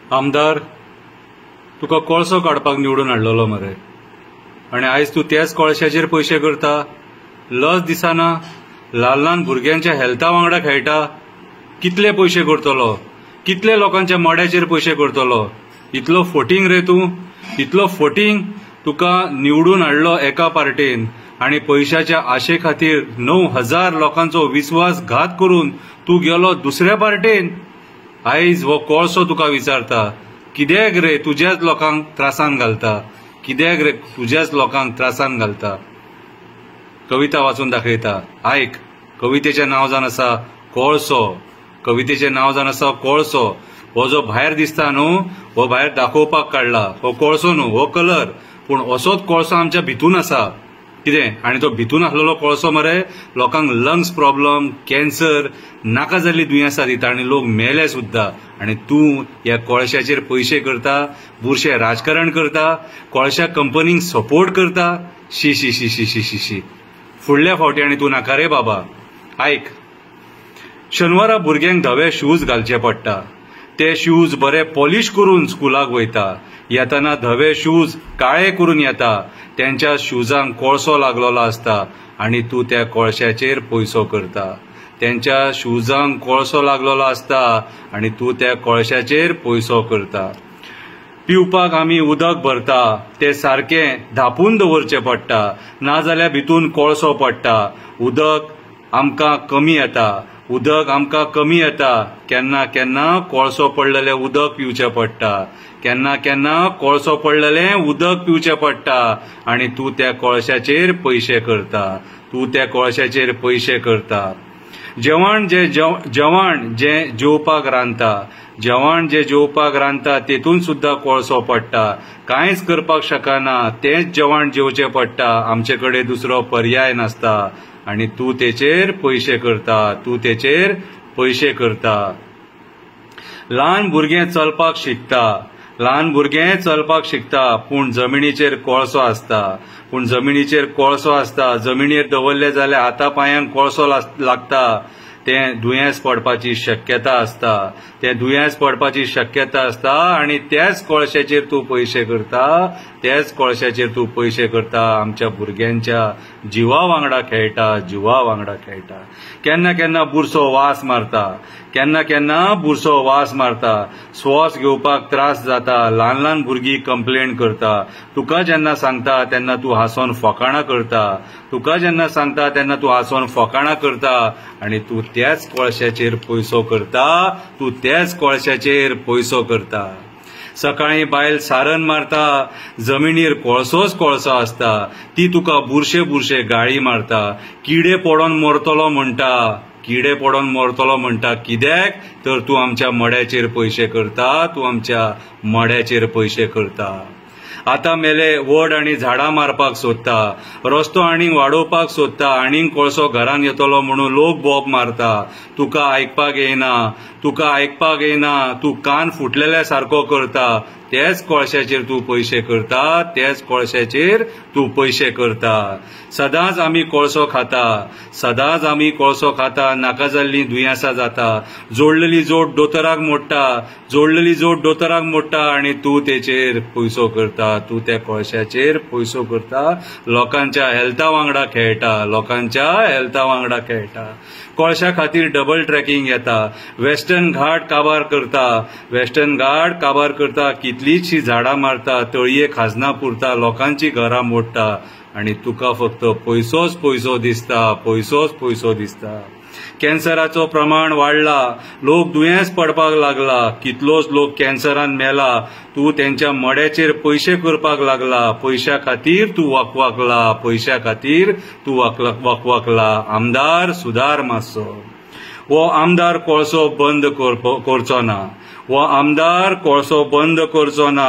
आमदार तुका कोळसो काडपाक निवडून हाडलेलो मरे, आनी आयज तूं त्याच कोळशाचेर पयशे करता. लस दिसाना ल्हान ल्हान भुरग्यांच्या हेल्था वांगडा खेळटा. कितले पयशे करतलो, कितले लोकांच्या मड्याचेर पयशे करतलो. इतलो फोटींग रे तूं, इतलो फोटींग. तुका निवडून हाडलो एका पार्टीन आनी पयशाच्या आशे खातीर 9,000 लोकांचो विश्वासघात करून तूं गेलो दुसऱ्या पार्टीन. आयज हो कोळसो तुका विचारता, कित्याक रे तुज्याच लोकांक त्रासान घालता, कित्याक रे तुज्याच लोकांक त्रासान घालता. कविता वाचून दाखयता. आयक, कवितेचें नांव जावन आसा कोळसो. कवितेचें नांव जावन आसा कोळसो. हो जो भायर दिसता न्हू, हो भायर दाखोवपाक काडला. हो कोळसो न्हू, हो कलर. पूण असोच कोळसो आमच्या भितून आसा. कितें? आनी तो भितून आसलेलो कोळसो मरे लोकांक लंग्स प्रॉब्लम, कॅन्सर, नाका जाल्ली दुयेंसां दिता आनी लोक मेले सुद्दां. आनी तूं ह्या कोळशाचेर पयशे करता, बुरशें राजकारण करता, कोळशा कंपनींक सपोर्ट करता. शी शी शी शी शी शी शी. फुडल्या फावटी आनी तूं नाका रे बाबा. आयक, शेनवारा भुरग्यांक धवे शूज घालचे पडटा. ते शूज बरे पॉलिश करून स्कुलाक वयता. येताना धवे शूज काळे करून येता. त्यांच्या शूजांक कोळसो लागलेलो आसता आनी तूं त्या कोळशाचेर पयसो करता. त्यांच्या शूजांक कोळसो लागलेलो आसता आनी तूं त्या कोळशाचेर पयसो करता. पिवपाक आमी उदक भरता, ते सारकें धापून दवरचें पडटा, नाजाल्यार भितून कोळसो पडटा. उदक आमकां कमी येता, उदक आमकां कमी येता. केन्ना केन्ना कोळसो पडलेलें उदक पिवचें पडटा, केन्ना केन्ना कोळसो पडलेलें उदक पिवचें पडटा. आनी तूं त्या कोळशाचेर पयशे करता, तूं त्या कोळशाचेर पयशे करता. जेवण जे जेवपाक रांदता, जेवण जे जेवपाक रांदता तेतून सुद्दां कोळसो पडटा. कांयच करपाक शकना, तेंच जेवण जेवचें पडटा. आमचे कडेन दुसरो पर्याय नासता आनी तूं तेचेर पयशे करता, तूं तेचेर पयशे करता. ल्हान भुरगें चलपाक शिकता, ल्हान भुरगें चलपाक शिकता, पूण जमिनीचेर कोळसो आसता, पूण जमिनीचेर कोळसो आसता. जमिनीर दवरले जाल्यार हाता पांयांक कोळसो लागता. तें दुयेंस पडपाची शक्यता आसता, तें दुयेंस पडपाची शक्यता आसता. आनी त्याच कोळशाचेर तूं पयशे करता, त्याच कोळशाचेर तूं पयशे करता. आमच्या भुरग्यांच्या जिवा वांगडा खेळटा, जिवा वांगडा खेळटा. केन्ना केन्ना बुरसो वास मारता, केन्ना केन्ना बुरसो वास मारता. श्वास घेवपाक त्रास जाता. ल्हान ल्हान भुरगीं कंप्लेंट करता. तुका जेन्ना सांगता तेन्ना तूं हांसोन फकाणां करता, तुका जेन्ना सांगता तेन्ना तूं हांसोन फकाणां करता. आनी तूं त्याच कोळशाचेर पयसो करता, तूं त्याच कोळशाचेर पयसो करता. सकाळीं बायल सारन मारता, जमिनीर कोळसोच कोळसो आसता. ती तुका बुरशे बुरशे गाळी मारता. किडे पडोन मरतलो म्हणटा, किडे पडोन मरतलो म्हणटा. कित्याक तर तूं आमच्या मड्याचेर पयशे करता, तूं आमच्या मड्याचेर पयशे करता. आतां मेले वड आनी झाडां मारपाक सोदता, रस्तो आनीक वाडोवपाक सोदता, आनीक कोळसो घरान येतलो म्हणून लोक बोब मारता. तुका आयकपाक येयना, तुका आयकपाक येयना. तूं कान फुटलेल्या सारको करता. त्याच कोळशाचेर तूं पयशे करता, त्याच कोळशाचेर तूं पयशे करता. सदांच आमी कोळसो खाता, सदांच आमी कोळसो खाता. नाका जाल्ली दुयेंसां जाता. जोडलेली जोड दोतोराक मोडटा, जोडलेली जोड दोतोराक मोडटा. आनी तूं तेचेर पयसो करता, तूं त्या कोळशाचेर पयसो करता. लोकांच्या हेल्था वांगडा खेळटा, लोकांच्या हेल्था वांगडा खेळटा. कोळशा खातीर डबल ट्रॅकिंग येता. वेस्टर्न घाट काबार करता, वेस्टर्न घाट काबार करता. कितलींशीं झाडां मारता, तळये खाजना पुरता, लोकांची घरां मोडटा. आनी तुका फक्त पयसोच पयसो दिसता, पयसोच पयसो दिसता. कॅन्सराचो प्रमाण वाडला, लोक दुयेंस पडपाक लागला. कितलोच लोक कॅन्सरान मेला. तूं तेंच्या मड्याचेर पयशे करपाक लागला. पयशा खातीर तूं वाकवाकला, पयशा खातीर तूं वाकवाकला. आमदार सुदार मातसो. हो आमदार कोळसो बंद करचो ना, हो आमदार कोळसो बंद करचो ना.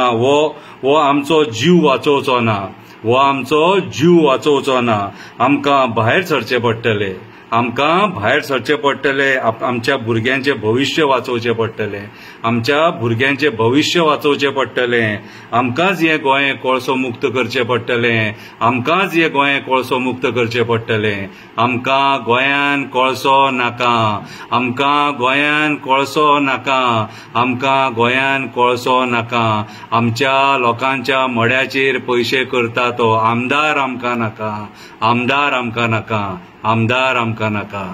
हो आमचो जीव वाचोवचो ना, हो आमचो जीव वाचोवचो ना. आमकां भायर सरचें पडटलें, आमकां भायर सरचें पडटलें, आमच्या भुरग्यांचें भविश्य वाचोवचें पडटलें, आमच्या भुरग्यांचें भविश्य वाचोवचें पडटलें. आमकांच हें गोंय कोळसो मुक्त करचें पडटलें, आमकांच हें गोंय कोळसो मुक्त करचें पडटलें. आमकां गोंयान कोळसो नाका, आमकां गोंयान कोळसो नाका, आमकां गोंयान कोळसो नाका. आमच्या लोकांच्या मड्याचेर पयशे करता तो आमदार आमकां नाका, आमदार आमकां नाका, आमदार आमकां नाका.